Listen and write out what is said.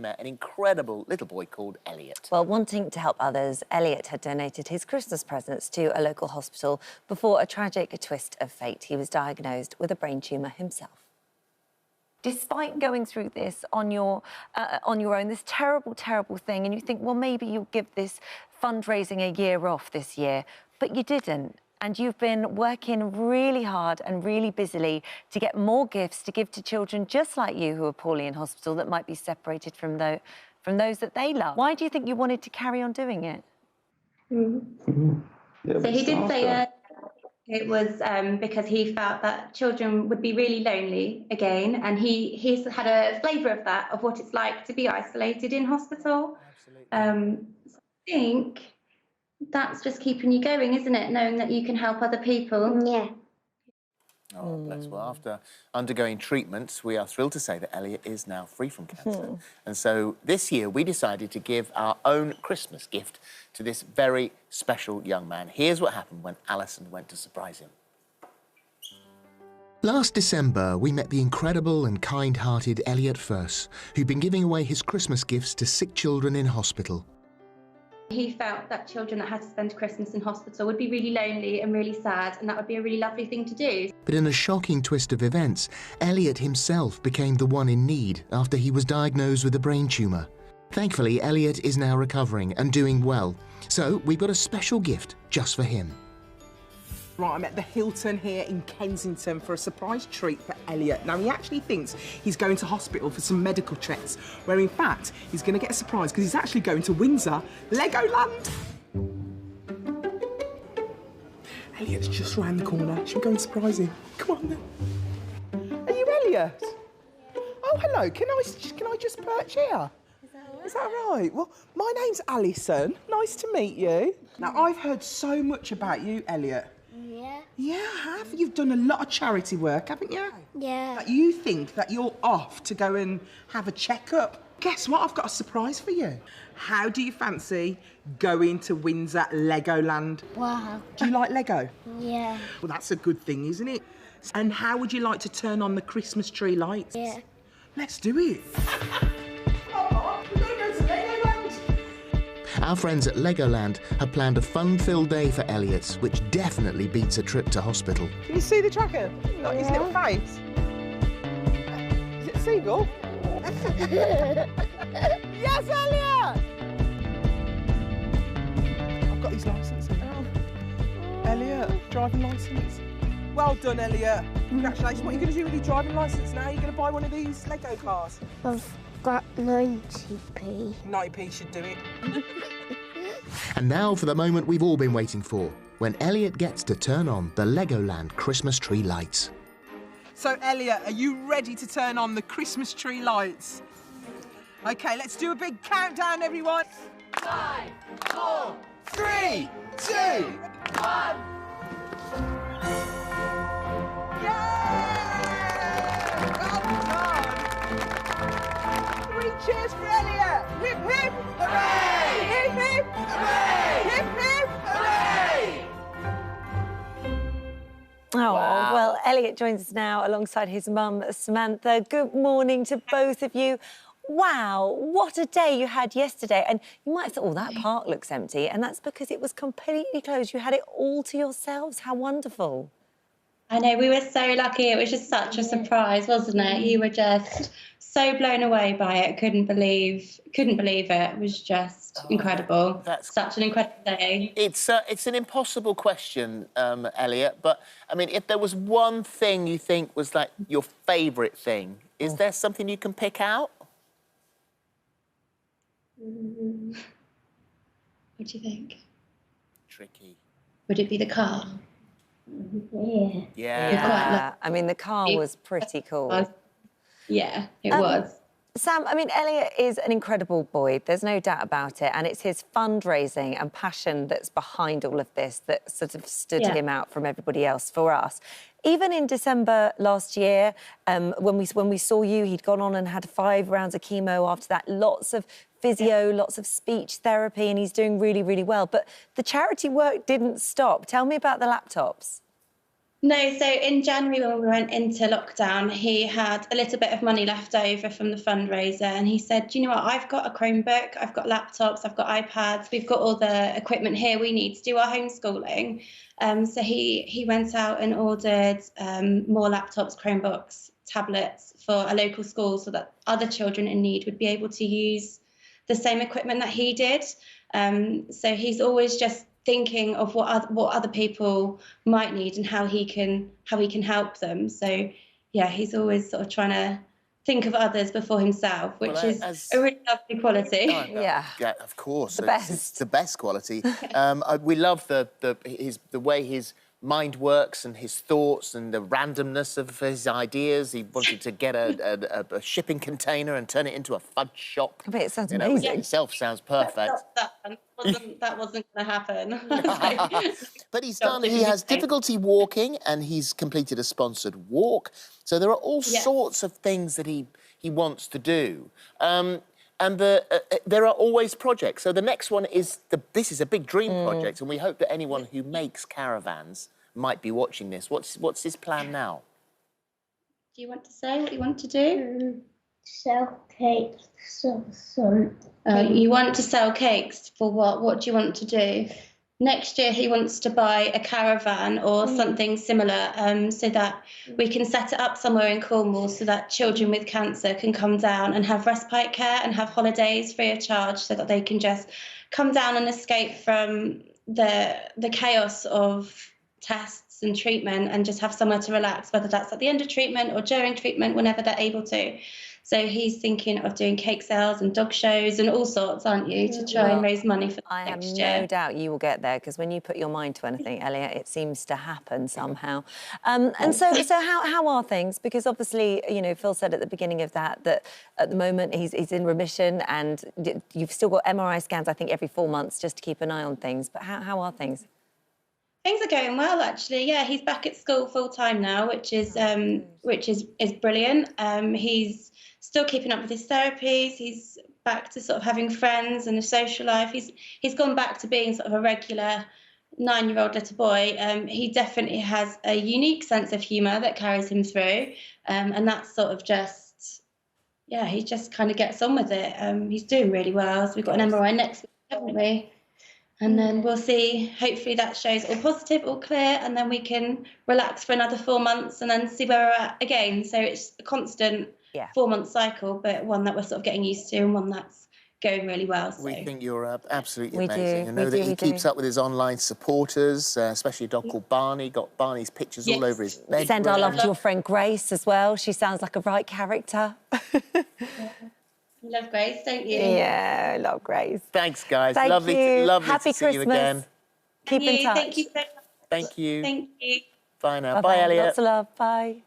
met an incredible little boy called Elliot. Well, wanting to help others, Elliot had donated his Christmas presents to a local hospital before a tragic twist of fate. He was diagnosed with a brain tumour himself. Despite going through this on your own, this terrible, terrible thing, and you think, well, maybe you'll give this fundraising a year off this year, but you didn't. And you've been working really hard and really busily to get more gifts to give to children just like you who are poorly in hospital that might be separated from those that they love. Why do you think you wanted to carry on doing it? Yeah, so he did say it was because he felt that children would be really lonely again, and he's had a flavour of that, of what it's like to be isolated in hospital. Absolutely. So I think that's just keeping you going, isn't it? Knowing that you can help other people. Yeah. Oh, bless. Well, after undergoing treatments, we are thrilled to say that Elliot is now free from cancer. And so this year we decided to give our own Christmas gift to this very special young man. Here's what happened when Alison went to surprise him. Last December, we met the incredible and kind-hearted Elliots Surprise, who'd been giving away his Christmas gifts to sick children in hospital. He felt that children that had to spend Christmas in hospital would be really lonely and really sad, and that would be a really lovely thing to do. But in a shocking twist of events, Elliot himself became the one in need after he was diagnosed with a brain tumour. Thankfully, Elliot is now recovering and doing well, so we've got a special gift just for him. Right, I'm at the Hilton here in Kensington for a surprise treat for Elliot. Now, he actually thinks he's going to hospital for some medical checks, where in fact, he's going to get a surprise because he's actually going to Windsor, Legoland. Elliot's just round the corner. Should we go and surprise him? Come on then. Are you Elliot? Oh, hello. Can I just perch here? Is that right? Well, my name's Alison. Nice to meet you. Now, I've heard so much about you, Elliot. Yeah. Yeah, I have. You've done a lot of charity work, haven't you? Yeah. Like, you think that you're off to go and have a checkup. Guess what? I've got a surprise for you. How do you fancy going to Windsor Legoland? Wow. Do you like Lego? Yeah. Well, that's a good thing, isn't it? And how would you like to turn on the Christmas tree lights? Yeah. Let's do it. Our friends at Legoland have planned a fun-filled day for Elliot, which definitely beats a trip to hospital. Can you see the tracker? Like his little face? Is it a seagull? Yes, Elliot! I've got his licence here. Elliot, driving licence. Well done, Elliot. Congratulations. What are you going to do with your driving licence now? You're going to buy one of these Lego cars? I've got 90p. 90p should do it. And now for the moment we've all been waiting for, when Elliot gets to turn on the Legoland Christmas tree lights. So, Elliot, are you ready to turn on the Christmas tree lights? OK, let's do a big countdown, everyone. 5, 4, 3, 2, 1. Cheers for Elliot! Hip hip! Hooray! Hip hip! Hooray! Hip hip! Hooray! Oh, wow. Well, Elliot joins us now alongside his mum, Samantha. Good morning to both of you. Wow, what a day you had yesterday. And you might have thought, oh, that park looks empty. And that's because it was completely closed. You had it all to yourselves. How wonderful. I know, we were so lucky. It was just such a surprise, wasn't it? You were just so blown away by it. Couldn't believe it. It was just incredible. That's such an incredible day. It's an impossible question, Elliot, but I mean, if there was one thing you think was like your favourite thing, is there something you can pick out? What do you think? Tricky. Would it be the car? Yeah. Yeah. I mean, the car was pretty cool. Yeah, it was. Sam, I mean, Elliot is an incredible boy. There's no doubt about it. And it's his fundraising and passion that's behind all of this that sort of stood him out from everybody else for us. Even in December last year, when we saw you, he'd gone on and had 5 rounds of chemo. After that, lots of physio, lots of speech therapy, and he's doing really, really well. But the charity work didn't stop. Tell me about the laptops. No, so in January when we went into lockdown, he had a little bit of money left over from the fundraiser, and he said, do you know what, I've got a Chromebook, I've got laptops, I've got iPads, we've got all the equipment here we need to do our homeschooling. So he went out and ordered more laptops, Chromebooks, tablets for a local school so that other children in need would be able to use the same equipment that he did. So he's always just thinking of what other people might need and how he can help them. So yeah, he's always sort of trying to think of others before himself, which is a really lovely quality. Yeah, of course, the best. It's the best quality. We love the way his mind works and his thoughts and the randomness of his ideas. He wanted to get a shipping container and turn it into a fudge shop. I bet it sounds amazing. Which in itself sounds perfect. That wasn't going to happen. But he has difficulty walking, and he's completed a sponsored walk. So there are all sorts of things that he wants to do. And there are always projects. So the next one is this is a big dream project, and we hope that anyone who makes caravans might be watching this. What's his plan now? Do you want to say what you want to do? Sell cakes for You want to sell cakes for what? What do you want to do? Next year he wants to buy a caravan or something similar, so that we can set it up somewhere in Cornwall so that children with cancer can come down and have respite care and have holidays free of charge, so that they can just come down and escape from the chaos of tests and treatment and just have somewhere to relax, whether that's at the end of treatment or during treatment, whenever they're able to. So he's thinking of doing cake sales and dog shows and all sorts, aren't you, to try and raise money for next year. I have no doubt you will get there, because when you put your mind to anything, Elliot, it seems to happen somehow. And so how are things? Because obviously, you know, Phil said at the beginning of that at the moment he's in remission, and you've still got MRI scans, I think, every 4 months just to keep an eye on things. But how are things? Things are going well, actually. Yeah, he's back at school full time now, which is brilliant. He's still keeping up with his therapies. He's back to sort of having friends and a social life. He's gone back to being sort of a regular 9-year-old little boy. He definitely has a unique sense of humour that carries him through, and that's sort of just, yeah, he just kind of gets on with it. He's doing really well. So we've got an MRI next week, haven't we? And then we'll see, hopefully that shows all positive, all clear, and then we can relax for another 4 months and then see where we're at again. So it's a constant 4-month cycle, but one that we're sort of getting used to and one that's going really well. So. We think you're absolutely amazing. I know that he keeps up with his online supporters, especially a dog called Barney. Got Barney's pictures all over his bed. Send our love to your friend Grace as well. She sounds like a right character. You love Grace, don't you? Yeah, I love Grace. Thanks, guys. Thank lovely you. lovely Happy to see Christmas. you again. Keep in touch. Thank you so much. Thank you. Thank you. Bye now. Bye-bye. Bye, Elliot. Lots of love. Bye.